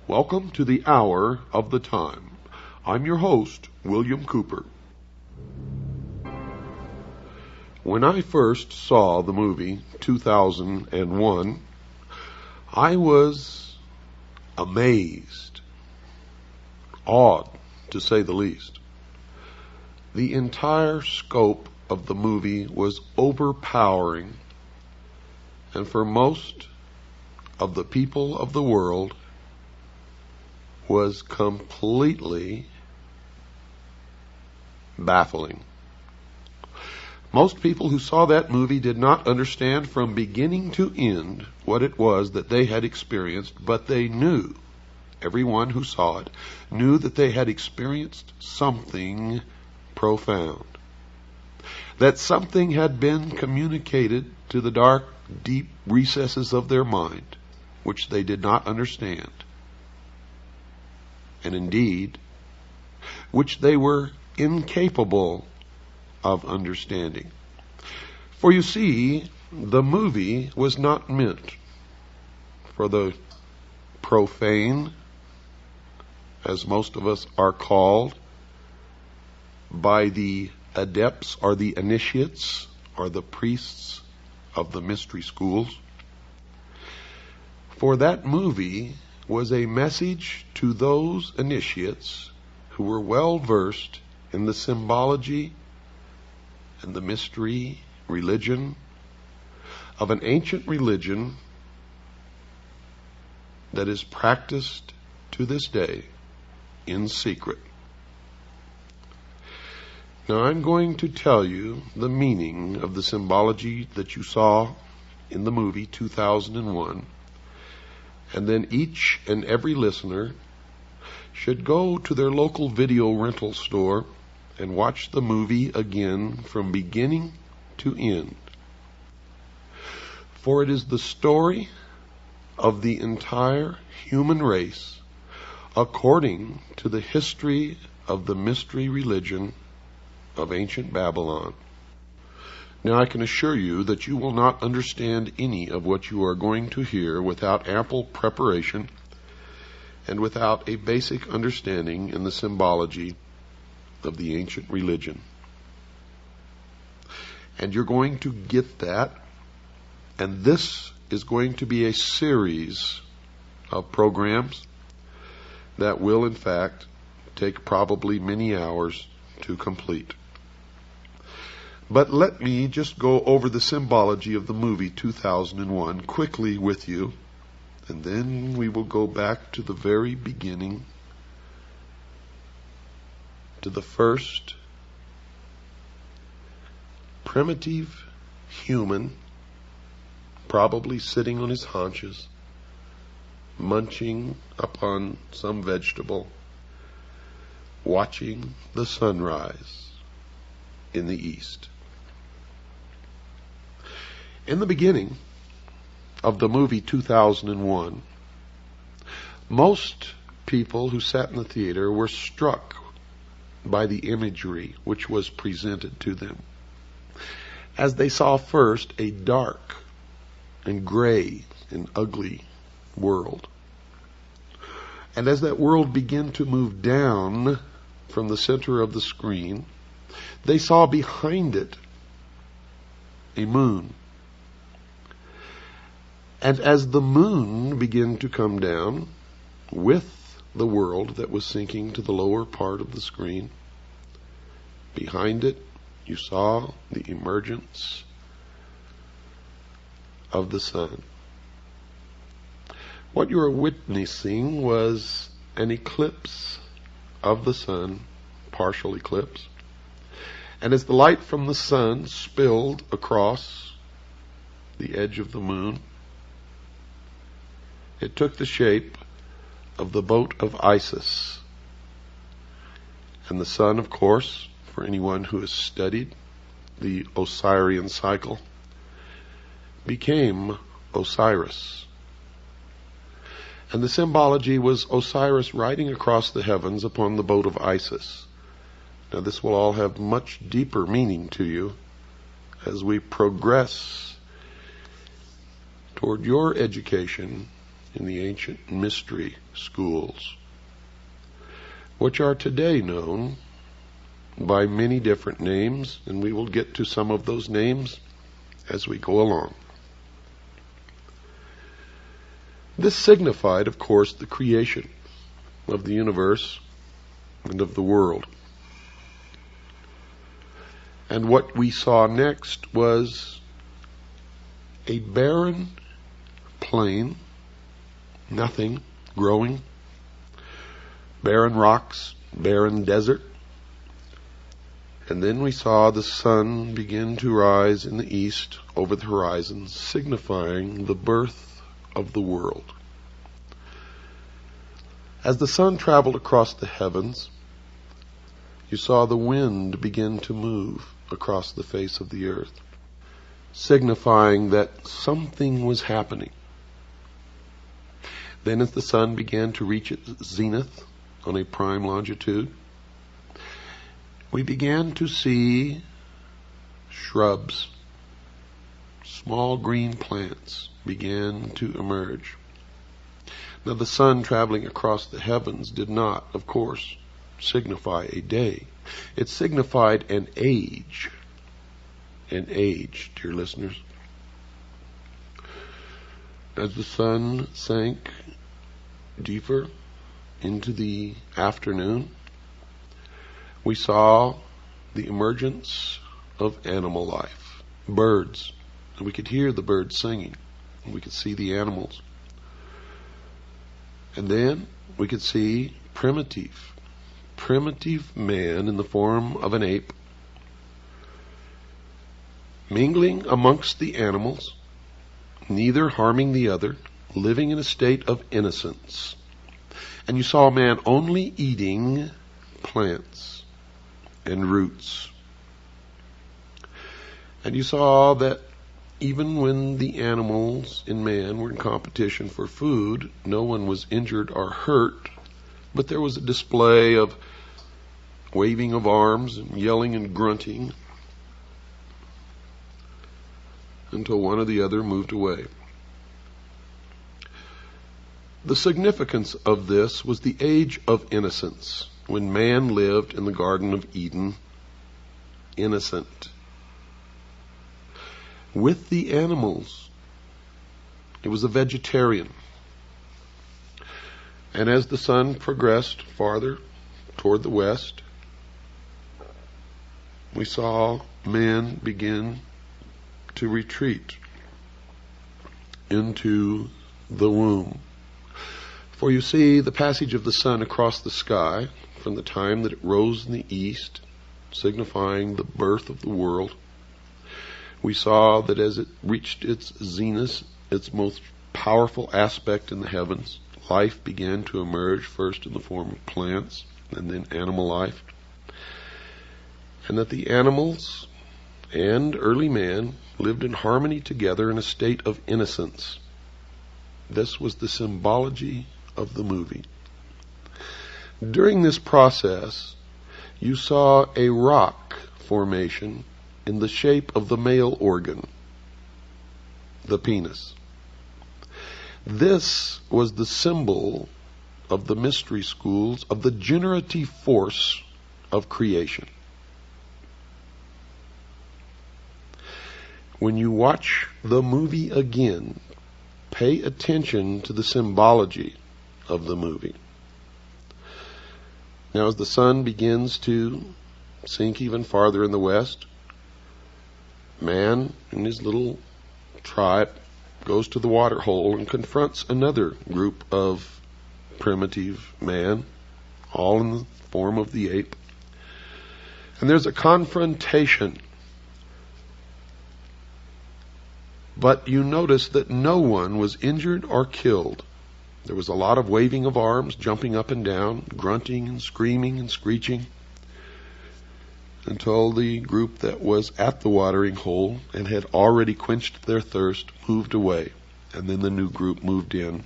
Welcome to the Hour of the Time. I'm your host, William Cooper. When I first saw the movie 2001, I was amazed, awed to say the least. The entire scope of the movie was overpowering, and for most of the people of the world was completely baffling. Most people who saw that movie did not understand from beginning to end what it was that they had experienced, but they knew, everyone who saw it, knew that they had experienced something profound. That something had been communicated to the dark, deep recesses of their mind, which they did not understand, and indeed, which they were incapable of understanding. For you see, the movie was not meant for the profane, as most of us are called, by the adepts or the initiates or the priests of the mystery schools. For that movie was a message to those initiates who were well versed in the symbology and the mystery religion of an ancient religion that is practiced to this day in secret. Now I'm going to tell you the meaning of the symbology that you saw in the movie 2001, and then each and every listener should go to their local video rental store and watch the movie again from beginning to end. For it is the story of the entire human race according to the history of the mystery religion of ancient Babylon. Now I can assure you that you will not understand any of what you are going to hear without ample preparation and without a basic understanding in the symbology of the ancient religion. And you're going to get that, and this is going to be a series of programs that will in fact take probably many hours to complete. But let me just go over the symbology of the movie 2001 quickly with you, and then we will go back to the very beginning, to the first primitive human, probably sitting on his haunches, munching upon some vegetable, watching the sunrise in the east. In the beginning of the movie 2001, most people who sat in the theater were struck by the imagery which was presented to them, as they saw first a dark and gray and ugly world. And as that world began to move down from the center of the screen, they saw behind it a moon. And as the moon began to come down with the world that was sinking to the lower part of the screen, behind it you saw the emergence of the sun. What you are witnessing was an eclipse of the sun, partial eclipse. And as the light from the sun spilled across the edge of the moon, it took the shape of the boat of Isis. And the sun, of course, for anyone who has studied the Osirian cycle, became Osiris. And the symbology was Osiris riding across the heavens upon the boat of Isis. Now this will all have much deeper meaning to you as we progress toward your education in the ancient mystery schools, which are today known by many different names, and we will get to some of those names as we go along. This signified, of course, the creation of the universe and of the world. And what we saw next was a barren plain, nothing growing, barren rocks, barren desert. And then we saw the sun begin to rise in the east over the horizon, signifying the birth of the world. As the sun traveled across the heavens, you saw the wind begin to move across the face of the earth, signifying that something was happening. Then as the sun began to reach its zenith on a prime longitude, we began to see shrubs, small green plants began to emerge. Now the sun traveling across the heavens did not, of course, signify a day. It signified an age. An age, dear listeners. As the sun sank deeper into the afternoon, we saw the emergence of animal life, birds, and we could hear the birds singing, and we could see the animals. And then we could see primitive man in the form of an ape, mingling amongst the animals, neither harming the other, living in a state of innocence. And you saw man only eating plants and roots. And you saw that even when the animals and man were in competition for food, no one was injured or hurt, but there was a display of waving of arms and yelling and grunting until one or the other moved away. The significance of this was the age of innocence, when man lived in the Garden of Eden, innocent. With the animals, it was a vegetarian. And as the sun progressed farther toward the west, we saw man begin to retreat into the womb. For you see, the passage of the sun across the sky, from the time that it rose in the east, signifying the birth of the world, we saw that as it reached its zenith, its most powerful aspect in the heavens, life began to emerge, first in the form of plants and then animal life. And that the animals and early man lived in harmony together in a state of innocence. This was the symbology of the movie. During this process, you saw a rock formation in the shape of the male organ, the penis. This was the symbol of the mystery schools of the generative force of creation. When you watch the movie again, pay attention to the symbology of the movie. Now, as the sun begins to sink even farther in the west, man and his little tribe goes to the water hole and confronts another group of primitive man, all in the form of the ape. And there's a confrontation. But you notice that no one was injured or killed. There was a lot of waving of arms, jumping up and down, grunting and screaming and screeching, until the group that was at the watering hole and had already quenched their thirst moved away. And then the new group moved in